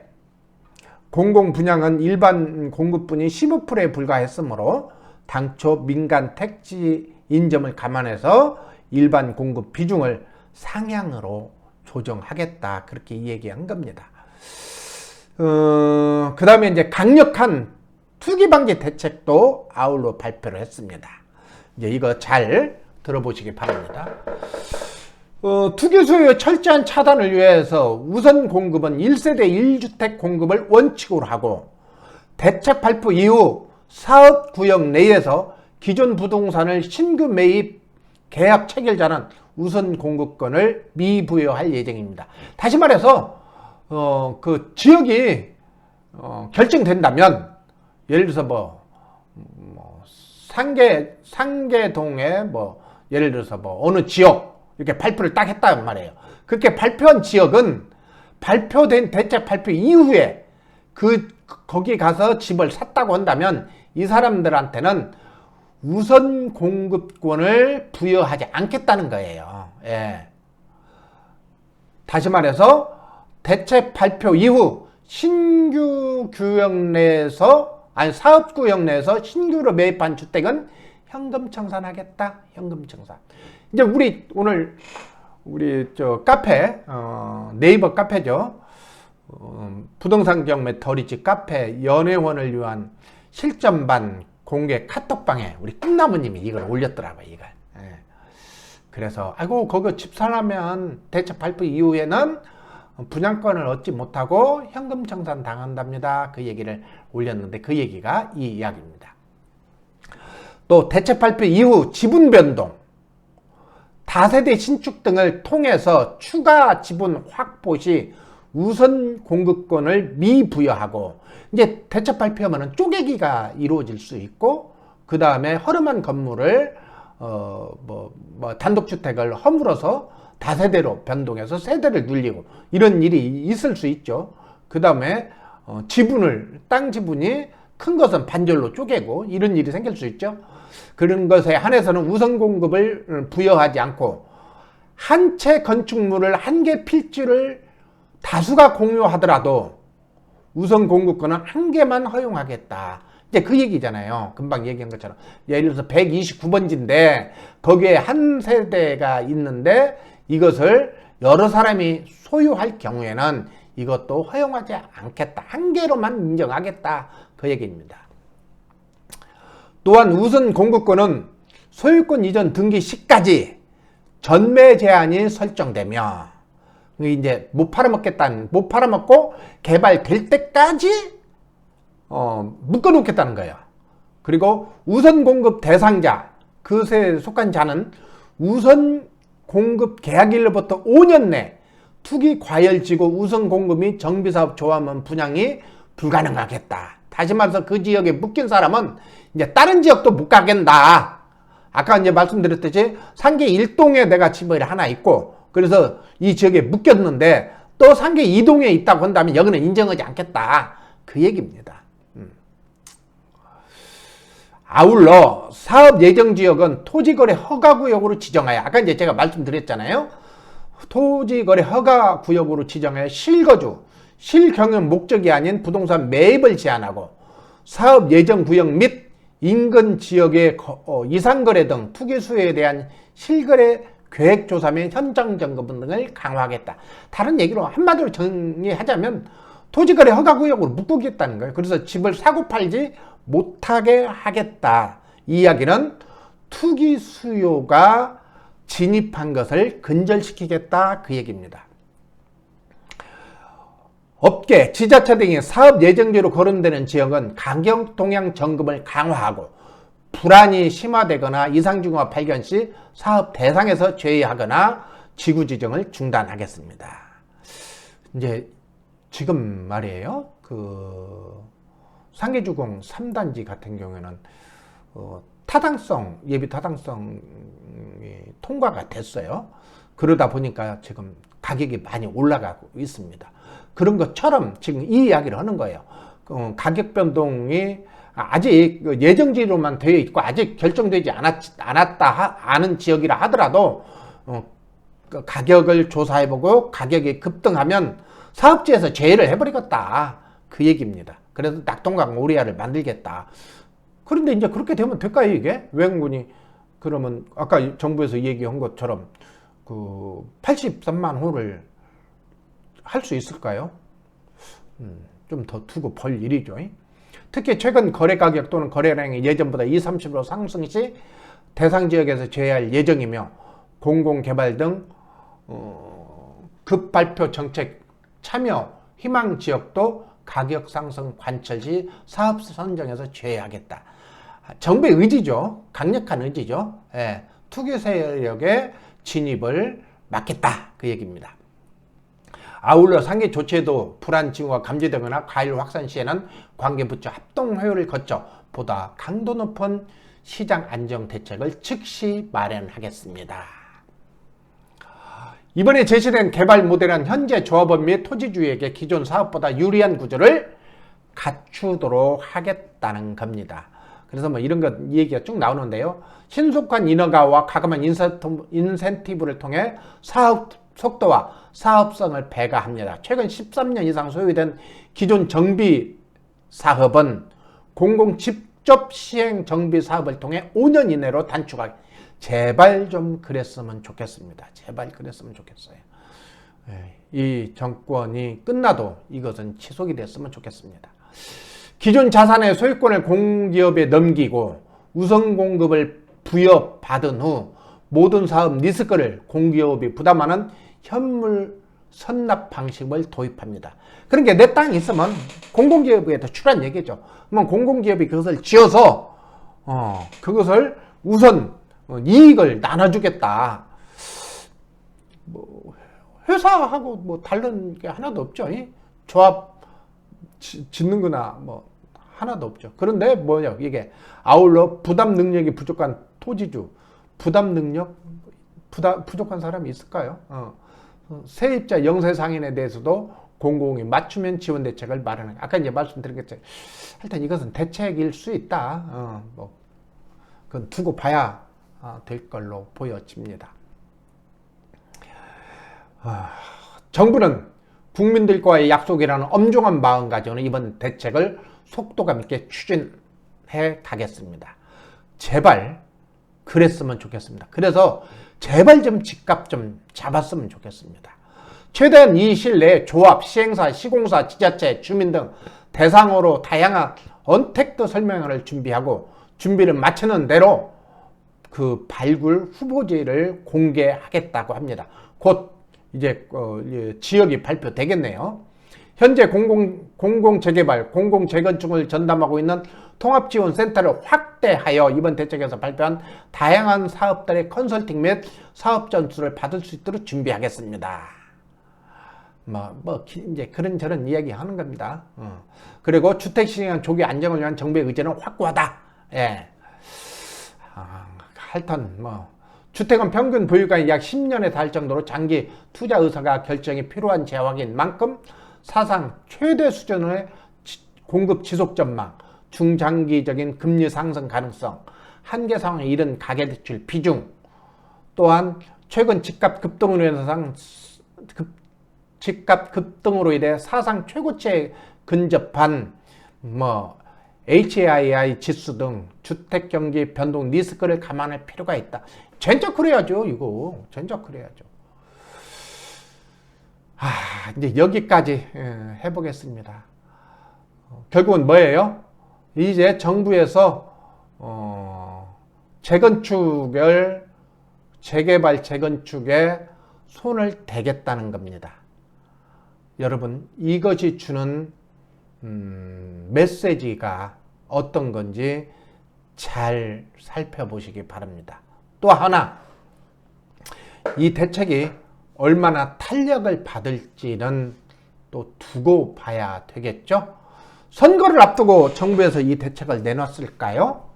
공공분양은 일반 공급분이 15%에 불과했으므로 당초 민간 택지 인점을 감안해서 일반 공급 비중을 상향으로 조정하겠다, 그렇게 얘기한 겁니다. 그 다음에 이제 강력한 투기방지 대책도 아울러 발표를 했습니다. 이제 이거 잘 들어보시기 바랍니다. 투기 소유 철저한 차단을 위해서 우선 공급은 1세대 1주택 공급을 원칙으로 하고, 대책 발표 이후 사업구역 내에서 기존 부동산을 신규 매입 계약 체결자는 우선 공급권을 미부여할 예정입니다. 다시 말해서 그 지역이 결정된다면, 예를 들어서 상계동에 예를 들어서 어느 지역 이렇게 발표를 딱 했단 말이에요. 그렇게 발표한 지역은 발표된 대책 발표 이후에 거기 가서 집을 샀다고 한다면 이 사람들한테는 우선 공급권을 부여하지 않겠다는 거예요. 예. 다시 말해서 대책 발표 이후 신규 구역 내에서, 사업구역 내에서 신규로 매입한 주택은 현금 청산하겠다. 현금 청산. 이제 우리 오늘 저 카페, 네이버 카페죠. 부동산 경매 더리집 카페 연애원을 위한 실전반 공개 카톡방에 우리 꿈나무님이 이걸 올렸더라고요. 이걸. 예. 그래서 아이고 그거 집사라면 대책 발표 이후에는 분양권을 얻지 못하고 현금 청산 당한답니다. 그 얘기를 올렸는데 그 얘기가 이 이야기입니다. 또 대책 발표 이후 지분 변동, 다세대 신축 등을 통해서 추가 지분 확보 시 우선 공급권을 미부여하고, 이제 대책 발표하면 쪼개기가 이루어질 수 있고, 그 다음에 허름한 건물을 단독주택을 허물어서 다세대로 변동해서 세대를 늘리고 이런 일이 있을 수 있죠. 그 다음에 땅 지분이 큰 것은 반절로 쪼개고 이런 일이 생길 수 있죠. 그런 것에 한해서는 우선 공급을 부여하지 않고 한 채 건축물을 한 개 필지를 다수가 공유하더라도 우선 공급권은 한 개만 허용하겠다. 이제 그 얘기잖아요. 금방 얘기한 것처럼. 예를 들어서 129번지인데 거기에 한 세대가 있는데 이것을 여러 사람이 소유할 경우에는 이것도 허용하지 않겠다. 한 개로만 인정하겠다. 그 얘기입니다. 또한 우선 공급권은 소유권 이전 등기 시까지 전매 제한이 설정되며, 이제 못 팔아먹고 개발될 때까지 묶어놓겠다는 거예요. 그리고 우선 공급 대상자, 그것에 속한 자는 우선 공급 계약일로부터 5년 내 투기 과열지구 우선 공급 및 정비사업 조합원 분양이 불가능하겠다. 다시 말해서 그 지역에 묶인 사람은 이제 다른 지역도 못 가겠다. 아까 이제 말씀드렸듯이 상계 1동에 내가 집이 하나 있고, 그래서 이 지역에 묶였는데 또 상계 2동에 있다고 한다면 여기는 인정하지 않겠다. 그 얘기입니다. 아울러 사업 예정 지역은 토지거래 허가구역으로 지정하여, 아까 이제 제가 말씀드렸잖아요. 토지거래 허가구역으로 지정하여 실거주, 실경영 목적이 아닌 부동산 매입을 제한하고 사업 예정 구역 및 인근 지역의 이상거래 등 투기 수요에 대한 실거래 계획조사 및 현장 점검 등을 강화하겠다. 다른 얘기로 한마디로 정리하자면 토지거래 허가구역으로 묶겠다는 거예요. 그래서 집을 사고 팔지 못하게 하겠다. 이 이야기는 투기 수요가 진입한 것을 근절시키겠다. 그 얘기입니다. 업계, 지자체 등이 사업 예정지로 거론되는 지역은 가격 동향 점검을 강화하고 불안이 심화되거나 이상 징후가 발견 시 사업 대상에서 제외하거나 지구 지정을 중단하겠습니다. 이제 지금 말이에요. 상계주공 3단지 같은 경우에는 예비 타당성이 통과가 됐어요. 그러다 보니까 지금 가격이 많이 올라가고 있습니다. 그런 것처럼 지금 이 이야기를 하는 거예요. 가격 변동이 아직 예정지로만 되어 있고 아직 결정되지 않은 지역이라 하더라도 가격을 조사해보고 가격이 급등하면 사업지에서 제외를 해버리겠다. 그 얘기입니다. 그래서 낙동강 오리아를 만들겠다. 그런데 이제 그렇게 되면 될까요, 이게? 외국군이 그러면 아까 정부에서 얘기한 것처럼 83만 호를 할 수 있을까요? 좀 더 두고 볼 일이죠. 특히 최근 거래 가격 또는 거래량이 예전보다 20, 30% 상승 시 대상 지역에서 제외할 예정이며 공공개발 등 급발표 정책 참여 희망 지역도 가격 상승 관철 시 사업 선정에서 제외하겠다. 정부의 의지죠. 강력한 의지죠. 예, 투기 세력의 진입을 막겠다. 그 얘기입니다. 아울러 상계 조치에도 불안 징후가 감지되거나 과열 확산 시에는 관계부처 합동회의를 거쳐 보다 강도 높은 시장 안정 대책을 즉시 마련하겠습니다. 이번에 제시된 개발 모델은 현재 조합원 및 토지주에게 기존 사업보다 유리한 구조를 갖추도록 하겠다는 겁니다. 그래서 이런 것 얘기가 쭉 나오는데요. 신속한 인허가와 가감한 인센티브를 통해 사업 속도와 사업성을 배가합니다. 최근 13년 이상 소요된 기존 정비 사업은 공공 직접 시행 정비 사업을 통해 5년 이내로 단축하기. 제발 좀 그랬으면 좋겠습니다. 제발 그랬으면 좋겠어요. 이 정권이 끝나도 이것은 지속이 됐으면 좋겠습니다. 기존 자산의 소유권을 공기업에 넘기고 우선 공급을 부여받은 후 모든 사업 리스크를 공기업이 부담하는 현물 선납 방식을 도입합니다. 그러니까 내 땅이 있으면 공공기업에도 출한 얘기죠. 그러면 공공기업이 그것을 지어서 그것을 우선 이익을 나눠주겠다. 뭐 회사하고 뭐 다른 게 하나도 없죠. 조합 짓는 거나 뭐 하나도 없죠. 그런데 뭐냐, 이게 아울러 부담 능력이 부족한 토지주, 부담 능력 부족한 사람이 있을까요? 세입자 영세 상인에 대해서도 공공이 맞춤형 지원 대책을 마련해. 아까 이제 말씀드렸겠죠. 하여튼 이것은 대책일 수 있다. 뭐 그건 두고 봐야 될 걸로 보여집니다. 정부는 국민들과의 약속이라는 엄중한 마음가짐으로 이번 대책을 속도감 있게 추진해 가겠습니다. 제발 그랬으면 좋겠습니다. 그래서 제발 좀 집값 좀 잡았으면 좋겠습니다. 최대한 이 시일 내에 조합, 시행사, 시공사, 지자체, 주민 등 대상으로 다양한 언택트 설명회를 준비하고 준비를 마치는 대로 그 발굴 후보지를 공개하겠다고 합니다. 곧 이제 지역이 발표되겠네요. 현재 공공재개발, 공공재건축을 전담하고 있는 통합지원센터를 확대하여 이번 대책에서 발표한 다양한 사업들의 컨설팅 및 사업 전수를 받을 수 있도록 준비하겠습니다. 이제 그런저런 이야기 하는 겁니다. 그리고 주택시장 조기 안정을 위한 정부의 의지는 확고하다. 예. 하여튼 주택은 평균 보유가의 약 10년에 달 정도로 장기 투자 의사가 결정이 필요한 제약인 만큼 사상 최대 수준의 공급 지속 전망, 중장기적인 금리 상승 가능성, 한계 상황에 이른 가계대출 비중, 또한 최근 집값 급등으로 인해 사상 최고치에 근접한 HII 지수 등 주택 경기 변동 리스크를 감안할 필요가 있다. 진짜 그래야죠, 이거. 진짜 그래야죠. 이제 여기까지 해보겠습니다. 결국은 뭐예요? 이제 정부에서 재개발, 재건축에 손을 대겠다는 겁니다. 여러분, 이것이 주는 메시지가 어떤 건지 잘 살펴보시기 바랍니다. 또 하나, 이 대책이 얼마나 탄력을 받을지는 또 두고 봐야 되겠죠. 선거를 앞두고 정부에서 이 대책을 내놨을까요?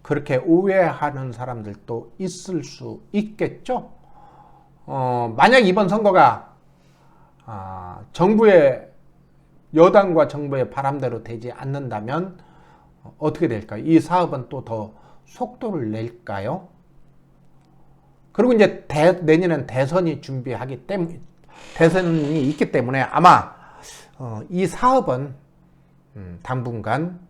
그렇게 오해하는 사람들도 있을 수 있겠죠. 만약 이번 선거가 여당과 정부의 바람대로 되지 않는다면 어떻게 될까요? 이 사업은 또 더 속도를 낼까요? 그리고 이제 내년엔 대선이 대선이 있기 때문에 아마 이 사업은 당분간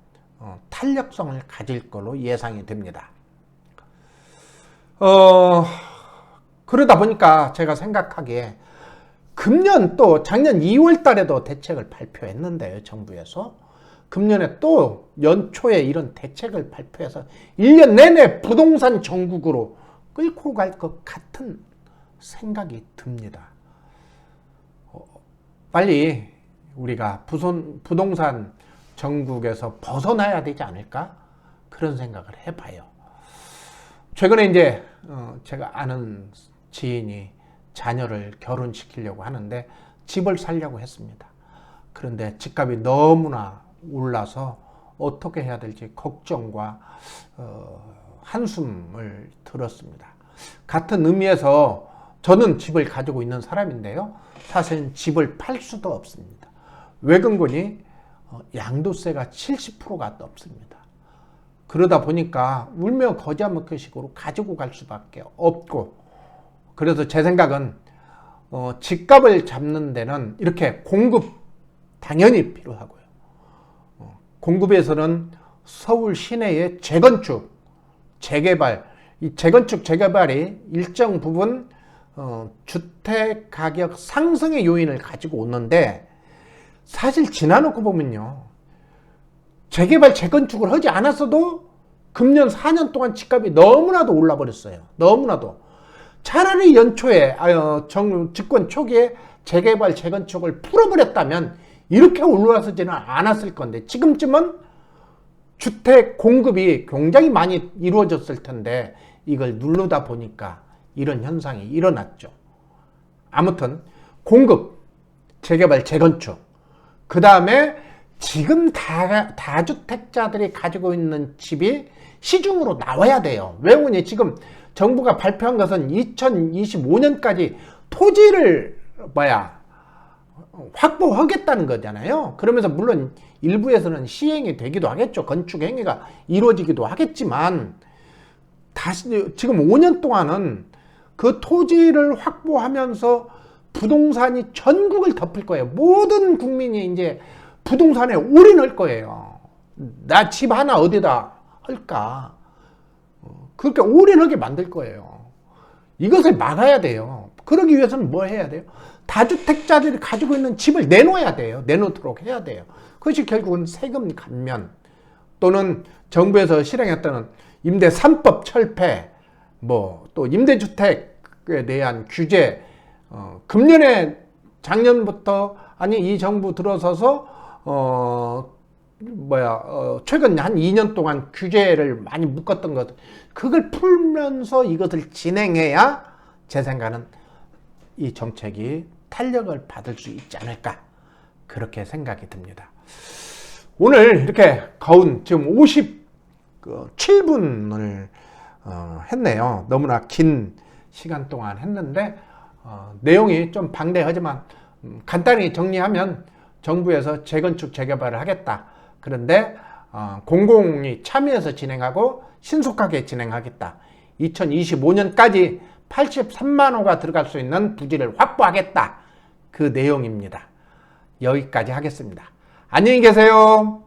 탄력성을 가질 걸로 예상이 됩니다. 그러다 보니까 제가 생각하기에 금년 또 작년 2월 달에도 대책을 발표했는데요, 정부에서. 금년에 또 연초에 이런 대책을 발표해서 1년 내내 부동산 전국으로 끌고 갈 것 같은 생각이 듭니다. 빨리 우리가 부동산 전국에서 벗어나야 되지 않을까? 그런 생각을 해봐요. 최근에 이제 제가 아는 지인이 자녀를 결혼시키려고 하는데 집을 사려고 했습니다. 그런데 집값이 너무나 올라서 어떻게 해야 될지 걱정과 한숨을 들었습니다. 같은 의미에서 저는 집을 가지고 있는 사람인데요. 사실은 집을 팔 수도 없습니다. 왜 근거니 양도세가 70%가 넘습니다. 그러다 보니까 울며 거지 먹기 식으로 가지고 갈 수밖에 없고, 그래서 제 생각은 집값을 잡는 데는 이렇게 공급 당연히 필요하고요. 공급에서는 서울 시내의 재건축, 재개발, 이 재건축, 재개발이 일정 부분 주택 가격 상승의 요인을 가지고 오는데, 사실 지나놓고 보면요, 재개발 재건축을 하지 않았어도 금년 4년 동안 집값이 너무나도 올라 버렸어요. 너무나도. 차라리 연초에 집권 초기에 재개발 재건축을 풀어버렸다면 이렇게 올라서지는 않았을 건데, 지금쯤은 주택 공급이 굉장히 많이 이루어졌을 텐데 이걸 누르다 보니까 이런 현상이 일어났죠. 아무튼 공급, 재개발 재건축, 그 다음에 지금 다주택자들이 가지고 있는 집이 시중으로 나와야 돼요. 왜 그러니? 지금 정부가 발표한 것은 2025년까지 토지를 확보하겠다는 거잖아요. 그러면서 물론 일부에서는 시행이 되기도 하겠죠. 건축 행위가 이루어지기도 하겠지만, 다시 지금 5년 동안은 그 토지를 확보하면서 부동산이 전국을 덮을 거예요. 모든 국민이 이제 부동산에 올인할 거예요. 나 집 하나 어디다 할까? 그렇게 올인하게 만들 거예요. 이것을 막아야 돼요. 그러기 위해서는 뭐 해야 돼요? 다주택자들이 가지고 있는 집을 내놓아야 돼요. 내놓도록 해야 돼요. 그것이 결국은 세금 감면, 또는 정부에서 실행했다는 임대 3법 철폐, 또 임대주택에 대한 규제, 작년부터, 이 정부 들어서서 최근 한 2년 동안 규제를 많이 묶었던 것, 그걸 풀면서 이것을 진행해야 제 생각은 이 정책이 탄력을 받을 수 있지 않을까, 그렇게 생각이 듭니다. 오늘 이렇게 지금 57분을 했네요. 너무나 긴 시간 동안 했는데 내용이 좀 방대하지만 간단히 정리하면, 정부에서 재건축 재개발을 하겠다. 그런데 공공이 참여해서 진행하고 신속하게 진행하겠다. 2025년까지 83만 호가 들어갈 수 있는 부지를 확보하겠다. 그 내용입니다. 여기까지 하겠습니다. 안녕히 계세요.